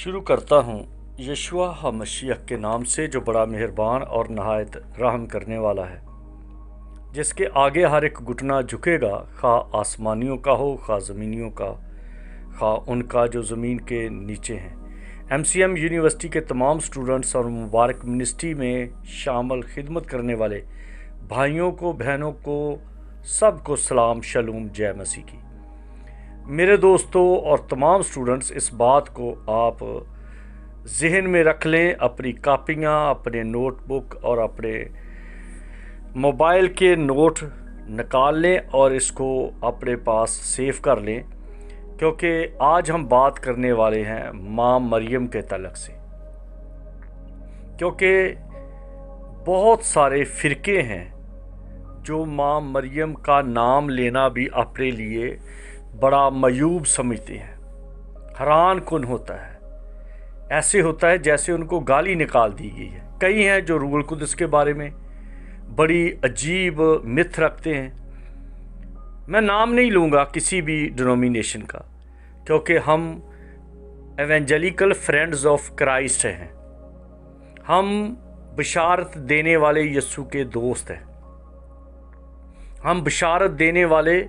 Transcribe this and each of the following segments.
شروع کرتا ہوں یشوع مسیح کے نام سے جو بڑا مہربان اور نہایت رحم کرنے والا ہے، جس کے آگے ہر ایک گھٹنا جھکے گا، خواہ آسمانیوں کا ہو خواہ زمینیوں کا، خواہ ان کا جو زمین کے نیچے ہیں۔ MCM یونیورسٹی کے تمام سٹوڈنٹس اور مبارک منسٹری میں شامل خدمت کرنے والے بھائیوں کو، بہنوں کو، سب کو سلام، شلوم، جے مسیح کی۔ میرے دوستوں اور تمام سٹوڈنٹس، اس بات کو آپ ذہن میں رکھ لیں، اپنی کاپیاں، اپنے نوٹ بک اور اپنے موبائل کے نوٹ نکال لیں اور اس کو اپنے پاس سیو کر لیں، کیونکہ آج ہم بات کرنے والے ہیں ماں مریم کے تعلق سے۔ کیونکہ بہت سارے فرقے ہیں جو ماں مریم کا نام لینا بھی اپنے لیے بڑا معیوب سمجھتے ہیں، حیران کن ہوتا ہے، ایسے ہوتا ہے جیسے ان کو گالی نکال دی گئی ہے۔ کئی ہیں جو روح القدس کے بارے میں بڑی عجیب مت رکھتے ہیں۔ میں نام نہیں لوں گا کسی بھی ڈینومینیشن کا، کیونکہ ہم ایونجلیکل فرینڈز آف کرائسٹ ہیں، ہم بشارت دینے والے یسوع کے دوست ہیں، ہم بشارت دینے والے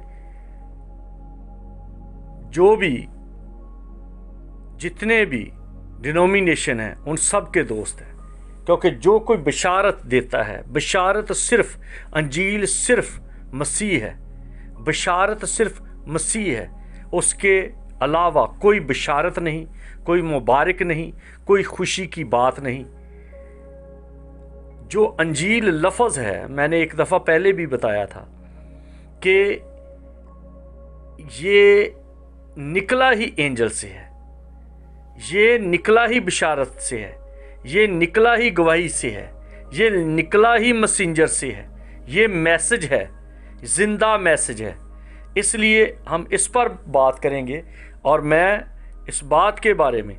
جو بھی جتنے بھی ڈینومینیشن ہیں ان سب کے دوست ہیں، کیونکہ جو کوئی بشارت دیتا ہے، بشارت صرف انجیل صرف مسیح ہے، بشارت صرف مسیح ہے، اس کے علاوہ کوئی بشارت نہیں، کوئی مبارک نہیں، کوئی خوشی کی بات نہیں۔ جو انجیل لفظ ہے، میں نے ایک دفعہ پہلے بھی بتایا تھا کہ یہ نکلا ہی اینجل سے ہے، یہ نکلا ہی بشارت سے ہے، یہ نکلا ہی گواہی سے ہے، یہ نکلا ہی مسنجر سے ہے، یہ میسج ہے، زندہ میسج ہے۔ اس لیے ہم اس پر بات کریں گے، اور میں اس بات کے بارے میں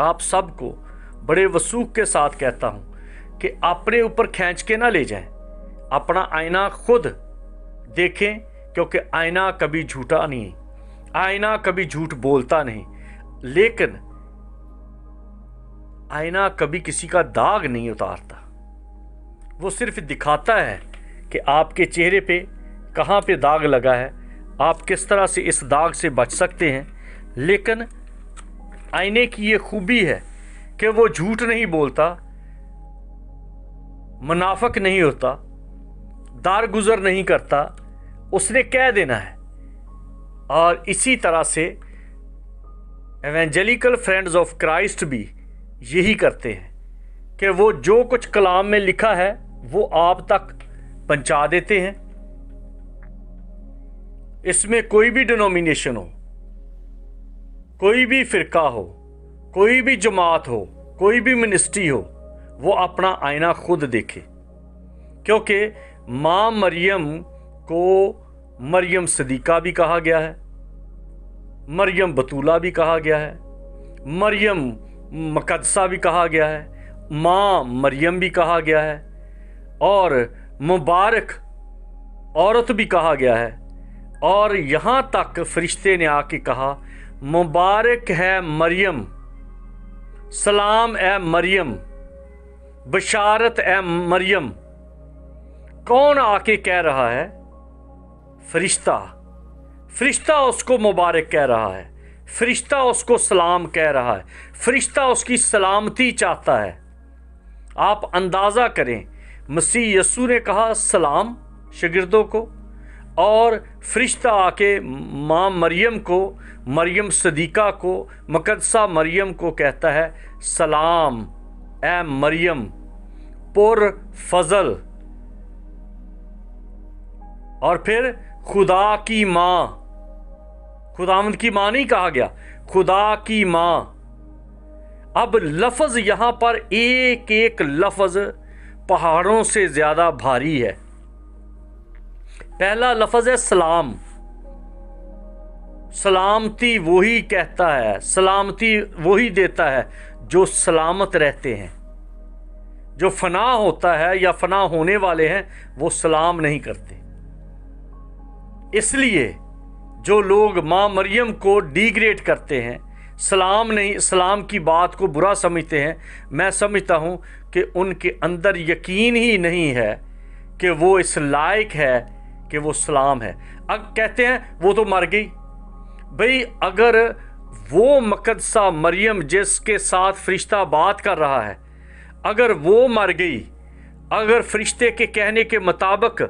آپ سب کو بڑے وثوق کے ساتھ کہتا ہوں کہ اپنے اوپر کھینچ کے نہ لے جائیں، اپنا آئینہ خود دیکھیں، کیونکہ آئینہ کبھی جھوٹا نہیں، آئینہ کبھی جھوٹ بولتا نہیں، لیکن آئینہ کبھی کسی کا داغ نہیں اتارتا، وہ صرف دکھاتا ہے کہ آپ کے چہرے پہ کہاں پہ داغ لگا ہے، آپ کس طرح سے اس داغ سے بچ سکتے ہیں۔ لیکن آئینے کی یہ خوبی ہے کہ وہ جھوٹ نہیں بولتا، منافق نہیں ہوتا، دارگزر نہیں کرتا، اس نے کہہ دینا ہے۔ اور اسی طرح سے ایونجلیکل فرینڈز آف کرائسٹ بھی یہی کرتے ہیں کہ وہ جو کچھ کلام میں لکھا ہے وہ آپ تک پہنچا دیتے ہیں۔ اس میں کوئی بھی ڈینومینیشن ہو، کوئی بھی فرقہ ہو، کوئی بھی جماعت ہو، کوئی بھی منسٹری ہو، وہ اپنا آئینہ خود دیکھے، کیونکہ ماں مریم کو مریم صدیقہ بھی کہا گیا ہے، مریم بطولہ بھی کہا گیا ہے، مریم مقدسہ بھی کہا گیا ہے، ماں مریم بھی کہا گیا ہے، اور مبارک عورت بھی کہا گیا ہے، اور یہاں تک فرشتے نے آ کے کہا مبارک ہے مریم، سلام اے مریم، بشارت اے مریم۔ کون آ کے کہہ رہا ہے؟ فرشتہ اس کو مبارک کہہ رہا ہے، فرشتہ اس کو سلام کہہ رہا ہے، فرشتہ اس کی سلامتی چاہتا ہے۔ آپ اندازہ کریں، مسیح یسوع نے کہا سلام شاگردوں کو، اور فرشتہ آ کے ماں مریم کو، مریم صدیقہ کو، مقدسہ مریم کو کہتا ہے سلام اے مریم پر فضل۔ اور پھر خدا کی ماں، خداوند کی ماں نہیں کہا گیا، خدا کی ماں۔ اب لفظ یہاں پر ایک ایک لفظ پہاڑوں سے زیادہ بھاری ہے۔ پہلا لفظ ہے سلام، سلامتی وہی کہتا ہے، سلامتی وہی دیتا ہے جو سلامت رہتے ہیں۔ جو فنا ہوتا ہے یا فنا ہونے والے ہیں وہ سلام نہیں کرتے۔ اس لیے جو لوگ ماں مریم کو ڈیگریڈ کرتے ہیں، सलाम नहीं, सलाम की बात को बुरा समझते हैं। मैं समझता हूँ कि उनके अंदर यकीन ही नहीं है कि वो इस लायक है कि वो सलाम है। अब कहते हैं वो तो मर गई। भाई अगर वो मुक़द्दसा मरियम जिसके साथ फरिश्ता बात कर रहा है, अगर वो मर गई, अगर फरिश्ते के कहने के मुताबिक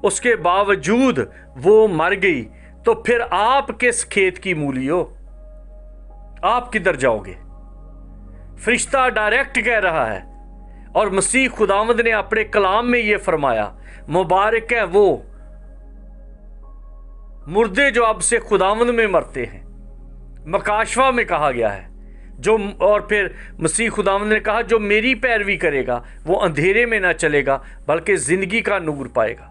उसके बावजूद वो मर गई, तो फिर आप किस खेत की मूली हो? आप किधर जाओगे? फरिश्ता डायरेक्ट कह रहा है और मसीह खुदावंद ने अपने कलाम में ये फरमाया, मुबारक है वो मुर्दे जो अब से खुदावंद में मरते हैं। मकाशवा में कहा गया है जो, और फिर मसीह खुदावंद ने कहा जो मेरी पैरवी करेगा वो अंधेरे में ना चलेगा बल्कि ज़िंदगी का नूर पाएगा।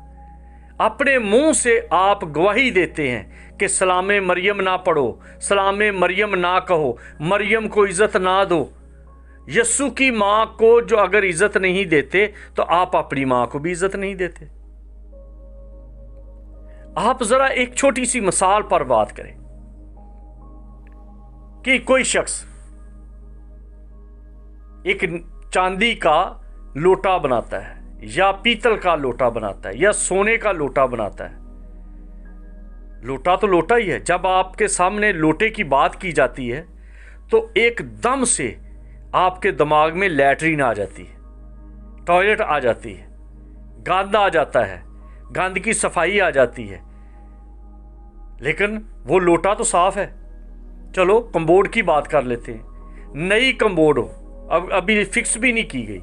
अपने मुंह से आप गवाही देते हैं कि सलाम मरियम ना पढ़ो, सलाम मरियम ना कहो, मरियम को इज़्ज़त ना दो। यस्सु की माँ को जो अगर इज़्ज़त नहीं देते तो आप अपनी माँ को भी इज़्ज़त नहीं देते। आप ज़रा एक छोटी सी मिसाल पर बात करें कि कोई शख्स एक चांदी का लोटा बनाता है या पीतल का लोटा बनाता है या सोने का लोटा बनाता है। लोटा तो लोटा ही है। जब आपके सामने लोटे की बात की जाती है तो एकदम से आपके दिमाग में लैट्रीन आ जाती है, टॉयलेट आ जाती है, गंद आ जाता है, गंद की सफाई आ जाती है। लेकिन वो लोटा तो साफ है। चलो कम्बोर्ड की बात कर लेते हैं। नई कम्बोर्ड हो, अब अभी फिक्स भी नहीं की गई,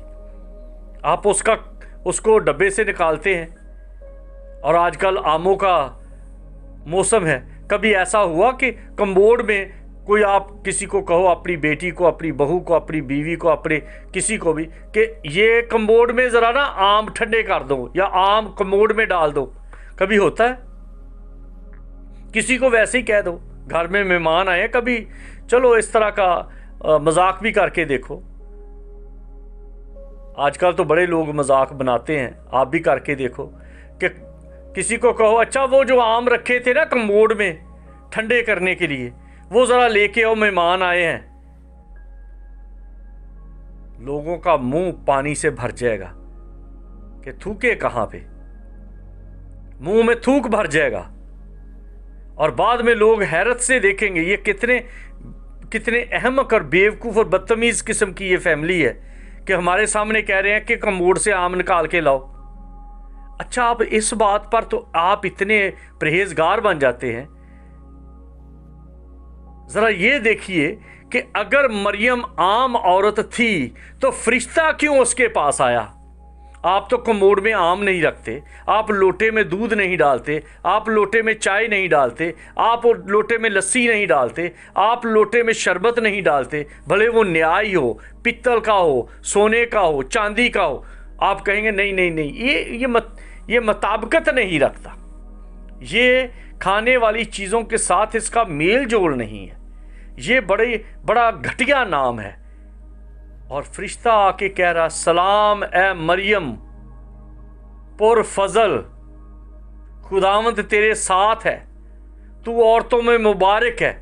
आप उसको डब्बे से निकालते हैं। और आजकल आमों का मौसम है। कभी ऐसा हुआ कि कम्बोर्ड में कोई आप किसी को कहो, अपनी बेटी को, अपनी बहू को, अपनी बीवी को, अपने किसी को भी, कि ये कम्बोर्ड में ज़रा ना आम ठंडे कर दो या आम कम्बोर्ड में डाल दो? कभी होता है? किसी को वैसे ही कह दो, घर में मेहमान आए, कभी चलो इस तरह का मजाक भी करके देखो। आजकल तो बड़े लोग मजाक बनाते हैं, आप भी करके देखो कि किसी को कहो अच्छा वो जो आम रखे थे ना कम्बोर्ड में ठंडे करने के लिए, वो ज़रा लेके आओ, मेहमान आए हैं। लोगों का मुंह पानी से भर जाएगा कि थूके कहाँ पे, मुंह में थूक भर जाएगा। और बाद में लोग हैरत से देखेंगे ये कितने अहमक और बेवकूफ़ और बदतमीज़ किस्म की ये फैमिली है कि हमारे सामने कह रहे हैं कि कम्बोर्ड से आम निकाल के लाओ। अच्छा, आप इस बात पर तो आप इतने परहेजगार बन जाते हैं। ज़रा ये देखिए कि अगर मरियम आम औरत थी तो फरिश्ता क्यों उसके पास आया? आप तो कमोड में आम नहीं रखते, आप लोटे में दूध नहीं डालते, आप लोटे में चाय नहीं डालते, आप लोटे में लस्सी नहीं डालते, आप लोटे में शरबत नहीं डालते, भले वो न्याय हो, पित्तल का हो, सोने का हो, चांदी का हो। आप कहेंगे नहीं नहीं नहीं, ये मुताबिकत नहीं रखता, ये खाने वाली चीज़ों के साथ इसका मेल जोल नहीं है, ये बड़ा घटिया नाम है। और फरिश्ता आके कह रहा सलाम ए मरियम पुर फजल, खुदावंद तेरे साथ है, तू औरतों में मुबारक है,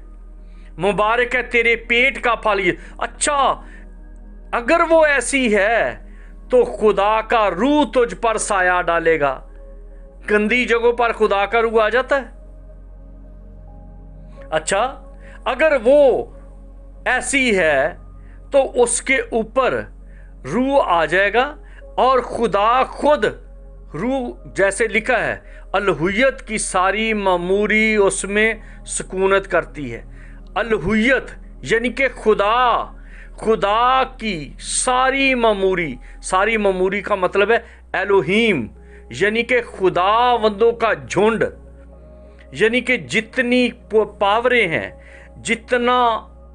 मुबारक है तेरे पेट का फल। अच्छा, अगर वो ऐसी है तो खुदा का रूह तुझ पर साया डालेगा। गंदी जगहों पर खुदा का रूह आ जाता है। अच्छा, अगर वो ऐसी है तो उसके ऊपर रूह आ जाएगा और खुदा खुद रूह, जैसे लिखा है अलहुयत की सारी मामूरी उसमें सुकूनत करती है। अलहुयत यानी कि खुदा की सारी मामूरी का मतलब है एलोहीम, यानी कि खुदावंदों का झुंड, यानी कि जितनी पावरें हैं, जितना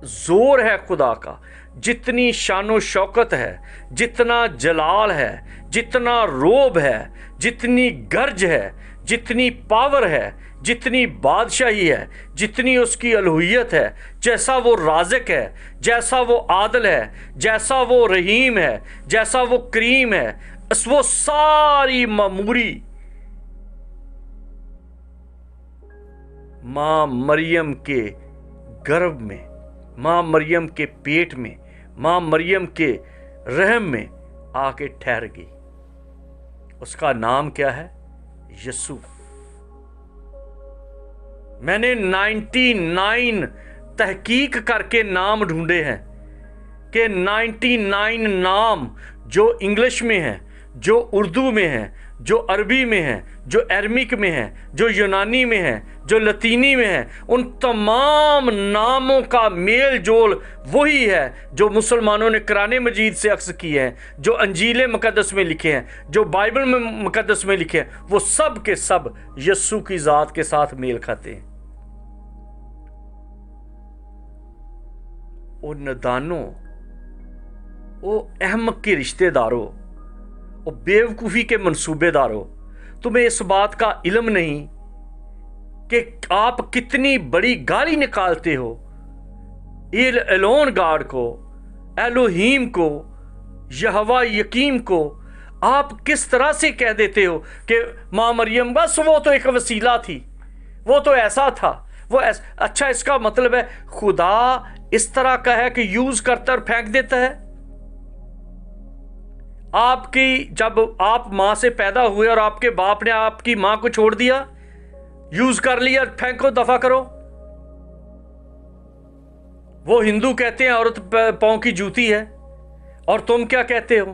जोर है खुदा का, जितनी शानो शौकत है, जितना जलाल है, जितना रोब है, जितनी गर्ज है, जितनी पावर है, जितनी बादशाही है, जितनी उसकी अलहुयत है, जैसा वो राज़िक है, जैसा वो आदल है, जैसा वो रहीम है, जैसा वो करीम है, वो सारी मामूरी माँ मरियम के गर्भ में माँ मरियम के पेट में, माँ मरियम के रहम में आके ठहर गई। उसका नाम क्या है? यीशु। मैंने 99 तहकीक करके नाम ढूंढे हैं कि 99 नाम जो इंग्लिश में हैं, जो उर्दू में हैं, जो अरबी में हैं, जो अरमिक में हैं, जो यूनानी में हैं, जो लतीनी में हैं, उन तमाम नामों का मेल जोल वही है जो मुसलमानों ने कुरान मजीद से अक्स किए हैं, जो अंजील मुकद्दस में लिखे हैं, जो बाइबल में मुकद्दस में लिखे हैं, वो सब के सब यस्सु की ज़ात के साथ मेल खाते हैं। ओ नदानों, ओ अहमक के रिश्तेदारों, ओ बेवकूफ़ी के मंसूबेदारों, तुम्हें इस बात का इल्म नहीं कि आप कितनी बड़ी गाली निकालते हो एल एलोन गाड को, एलोहीम को, यहवा यकीम को। आप किस तरह से कह देते हो कि माँ मरियम बस वो तो एक वसीला थी, वो तो ऐसा था, वो ऐसा। अच्छा, इसका मतलब है खुदा इस तरह का है कि यूज करता और फेंक देता है। आपकी जब आप मां से पैदा हुए और आपके बाप ने आपकी मां को छोड़ दिया, यूज कर लिया, फेंको, दफा करो। वो हिंदू कहते हैं औरत पांव की जूती है, और तुम क्या कहते हो?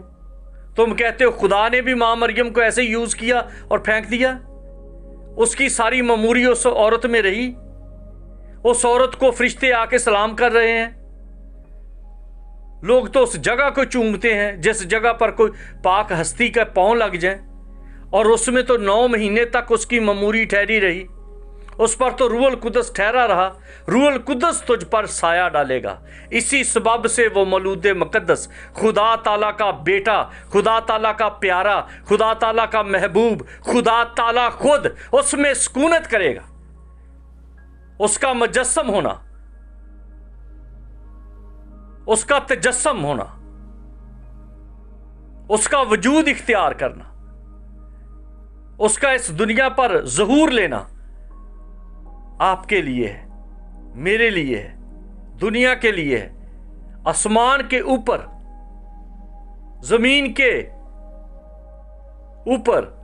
तुम कहते हो खुदा ने भी मां मरियम को ऐसे यूज किया और फेंक दिया। उसकी सारी ममूरी उस औरत में रही। उस औरत को फरिश्ते आके सलाम कर रहे हैं। लोग तो उस जगह को चूमते हैं जिस जगह पर कोई पाक हस्ती का पांव लग जाए, और उसमें तो 9 महीने तक उसकी ममूरी ठहरी रही। उस पर तो रूहुल कुदस ठहरा रहा। रूहुल कुदस तुझ पर साया डालेगा। इसी सबब से वो मौलूद मुकद्दस, खुदा ताला का बेटा, खुदा ताला का प्यारा, खुदा ताला का महबूब, खुदा ताला खुद उसमें सुकूनत करेगा। उसका मुजस्सम होना, उसका तजस्सम होना, उसका वजूद इख्तियार करना, उसका इस दुनिया पर ज़हूर लेना आपके लिए है, मेरे लिए है, दुनिया के लिए है। आसमान के ऊपर, जमीन के ऊपर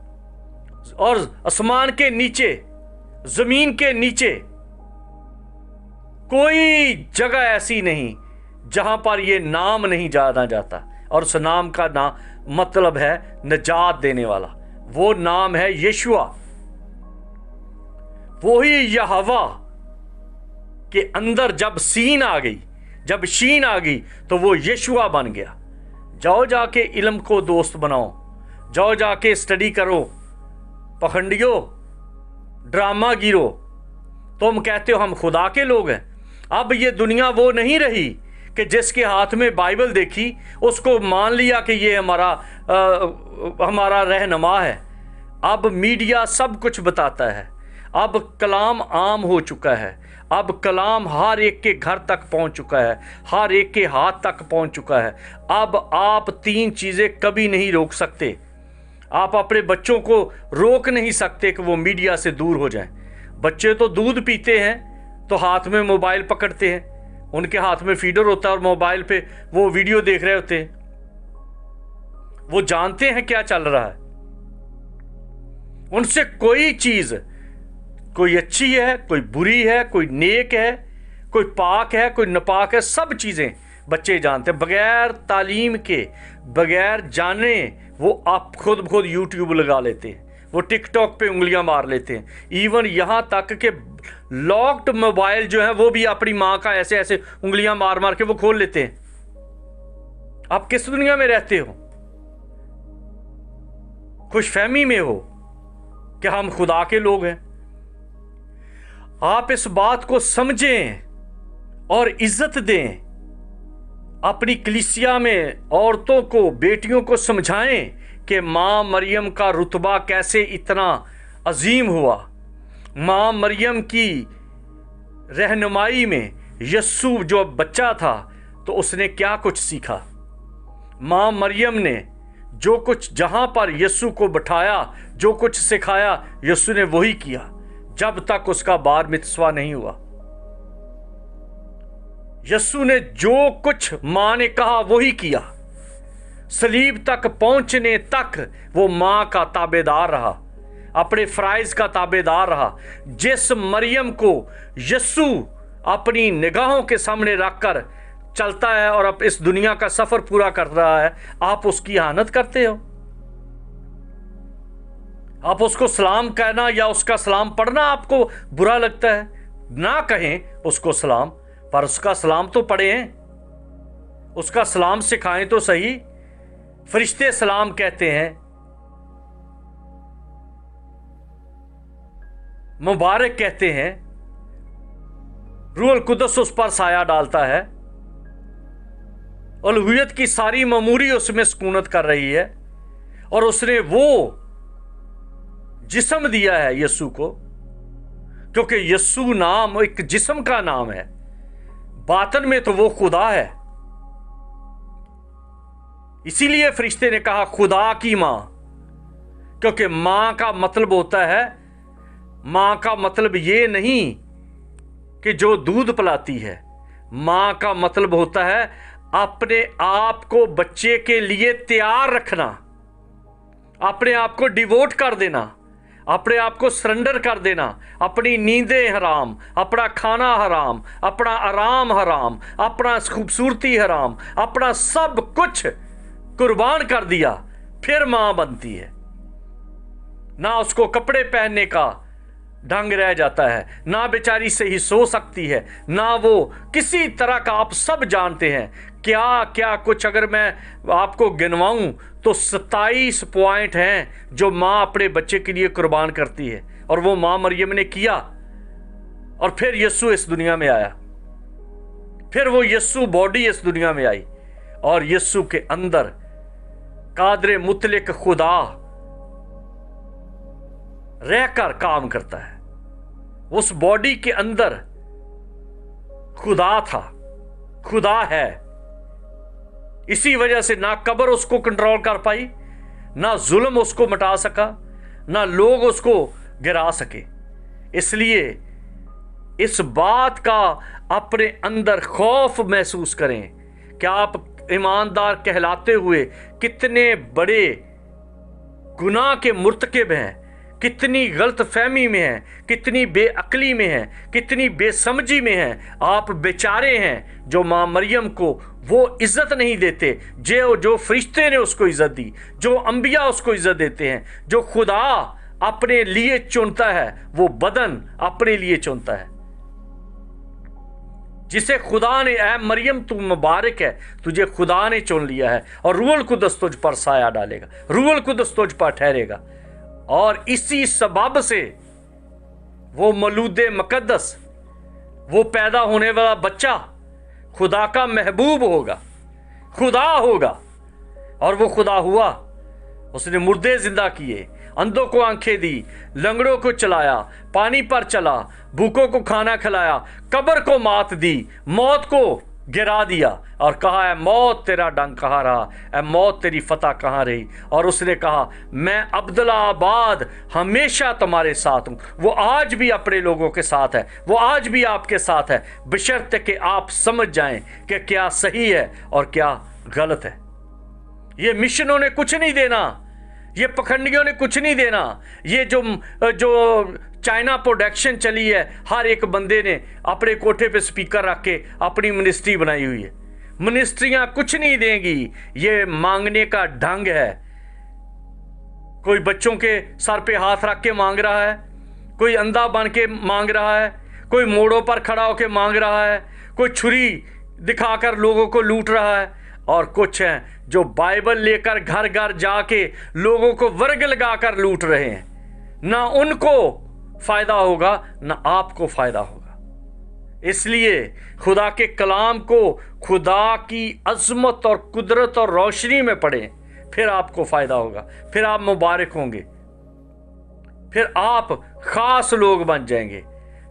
और आसमान के नीचे, जमीन के नीचे कोई जगह ऐसी नहीं जहां पर यह नाम नहीं जाना जाता। और उस नाम का नाम मतलब है निजात देने वाला। वो नाम है यशुआ। वही यहवा के अंदर जब सीन आ गई, जब शीन आ गई, तो वो यशुआ बन गया। जाओ जाके इल्म को दोस्त बनाओ, जाओ जाके स्टडी करो। पखंडियो, ड्रामा गिरो, तुम कहते हो हम खुदा के लोग हैं। अब ये दुनिया वो नहीं रही कि जिसके हाथ में बाइबल देखी उसको मान लिया कि ये हमारा रहनुमा है। अब मीडिया सब कुछ बताता है। अब कलाम आम हो चुका है। अब कलाम हर एक के घर तक पहुंच चुका है, हर एक के हाथ तक पहुंच चुका है। अब आप 3 चीज़ें कभी नहीं रोक सकते। आप अपने बच्चों को रोक नहीं सकते कि वो मीडिया से दूर हो जाएं। बच्चे तो दूध पीते हैं तो हाथ में मोबाइल पकड़ते हैं, उनके हाथ में फीडर होता है और मोबाइल पे वो वीडियो देख रहे होते हैं। वो जानते हैं क्या चल रहा है। उनसे कोई चीज, कोई अच्छी है, कोई बुरी है, कोई नेक है, कोई पाक है, कोई नापाक है, सब चीजें बच्चे जानते हैं। बगैर तालीम के, बगैर जाने वो आप खुद यूट्यूब लगा लेते हैं, वो टिकटॉक पे उंगलियां मार लेते हैं। इवन यहां तक कि लॉक्ड मोबाइल जो है वो भी अपनी मां का ऐसे ऐसे उंगलियां मार मार के वो खोल लेते हैं। आप किस दुनिया में रहते हो? खुशफहमी में हो कि हम खुदा के लोग हैं। आप इस बात को समझें और इज्जत दें। अपनी कलीसिया में औरतों को, बेटियों को समझाएं कि मां मरियम का रुतबा कैसे इतना अजीम हुआ। मां मरियम की रहनुमाई में यस्सु जो बच्चा था तो उसने क्या कुछ सीखा। मां मरियम ने जो कुछ जहां पर यस्सु को बिठाया, जो कुछ सिखाया, यस्सु ने वही किया जब तक उसका बार मित्सवा नहीं हुआ। यस्सु ने जो कुछ माँ ने कहा वही किया। सलीब तक पहुंचने तक वो माँ का ताबेदार रहा, अपने फराइज का ताबेदार रहा। जिस मरियम को यस्सु अपनी निगाहों के सामने रखकर चलता है और अब इस दुनिया का सफर पूरा कर रहा है, आप उसकी इहानत करते हो। आप उसको सलाम कहना या उसका सलाम पढ़ना आपको बुरा लगता है। ना कहें उसको सलाम, पर उसका सलाम तो पढ़ें, उसका सलाम सिखाएं तो सही। फरिश्ते सलाम कहते हैं, मुबारक कहते हैं, रूहुल कुदस उस पर साया डालता है, उलूहियत की सारी ममूरी उसमें सुकूनत कर रही है। और उसने वो जिस्म दिया है यस्सु को, क्योंकि यस्सु नाम एक जिस्म का नाम है, बातन में तो वो खुदा है। इसीलिए फरिश्ते ने कहा खुदा की मां, क्योंकि मां का मतलब होता है, मां का मतलब ये नहीं कि जो दूध पिलाती है। मां का मतलब होता है अपने आप को बच्चे के लिए तैयार रखना, अपने आप को डिवोट कर देना, अपने आप को सरेंडर कर देना। अपनी नींदें हराम, अपना खाना हराम, अपना आराम हराम, अपना खूबसूरती हराम, अपना सब कुछ कुर्बान कर दिया, फिर मां बनती है। ना उसको कपड़े पहनने का ढंग रह जाता है, ना बेचारी सही सो सकती है, ना वो किसी तरह का, आप सब जानते हैं क्या क्या कुछ। अगर मैं आपको गिनवाऊं तो 27 पॉइंट हैं जो माँ अपने बच्चे के लिए कुर्बान करती है, और वो माँ मरियम ने किया। और फिर यस्सु इस दुनिया में आया, फिर वो यस्सु बॉडी इस दुनिया में आई, और यस्सु के अंदर कादरे मुतलक खुदा रहकर काम करता है। उस बॉडी के अंदर खुदा था, खुदा है। इसी वजह से ना कब्र उसको कंट्रोल कर पाई, ना जुल्म उसको मिटा सका, ना लोग उसको गिरा सके। इसलिए इस बात का अपने अंदर खौफ महसूस करें कि आप ईमानदार कहलाते हुए कितने बड़े गुनाह के मुर्तकिब हैं, कितनी गलत फहमी में हैं, कितनी बेअक्ली में हैं, कितनी बेसमझी में हैं। आप बेचारे हैं जो माँ मरियम को वो इज्जत नहीं देते जो फरिश्ते ने उसको इज्जत दी, जो अंबिया उसको इज्जत देते हैं, जो खुदा अपने लिए चुनता है, वो बदन अपने लिए चुनता है। जिसे खुदा ने, ऐ मरियम तू मुबारक है, तुझे खुदा ने चुन लिया है, और रूहुल कुदस तुझ पर साया डालेगा, रूहुल कुदस तुझ पर ठहरेगा। और इसी सबब से वो मौलूदे मुकद्दस, वो पैदा होने वाला बच्चा खुदा का महबूब होगा, खुदा होगा। और वो खुदा हुआ, उसने मुर्दे जिंदा किए, अंधों को आंखें दी, लंगड़ों को चलाया, पानी पर चला, भूखों को खाना खिलाया, कब्र को मात दी, मौत को गिरा दिया, और कहा है मौत तेरा डंक कहाँ रहा, ऐ मौत तेरी फतह कहाँ रही। और उसने कहा मैं अब्दुल्लाबाद हमेशा तुम्हारे साथ हूँ। वो आज भी अपने लोगों के साथ है, वो आज भी आपके साथ है, बशर्ते कि आप समझ जाएं कि क्या सही है और क्या गलत है। ये मिशनों ने कुछ नहीं देना, ये पखंडियों ने कुछ नहीं देना। ये जो चाइना प्रोडक्शन चली है, हर एक बंदे ने अपने कोठे पे स्पीकर रख के अपनी मिनिस्ट्री बनाई हुई है। मिनिस्ट्रियां कुछ नहीं देंगी, ये मांगने का ढंग है। कोई बच्चों के सर पे हाथ रख के मांग रहा है, कोई अंधा बन के मांग रहा है, कोई मोड़ों पर खड़ा होकर मांग रहा है, कोई छुरी दिखाकर लोगों को लूट रहा है, और कुछ हैं जो बाइबल लेकर घर घर जाके लोगों को वर्ग लगाकर लूट रहे हैं। ना उनको फायदा होगा, ना आपको फायदा होगा। इसलिए खुदा के कलाम को खुदा की अजमत और कुदरत और रोशनी में पढ़ें, फिर आपको फायदा होगा, फिर आप मुबारक होंगे, फिर आप खास लोग बन जाएंगे।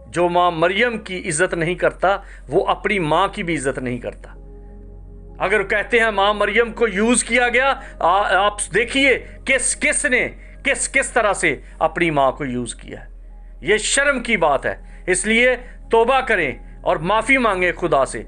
जो माँ मरियम की इज्जत नहीं करता, वो अपनी माँ की भी इज्जत नहीं करता। अगर कहते हैं माँ मरियम को यूज किया गया, आप देखिए किस तरह से अपनी माँ को यूज किया है। ये शर्म की बात है। इसलिए तौबा करें और माफी मांगे खुदा से।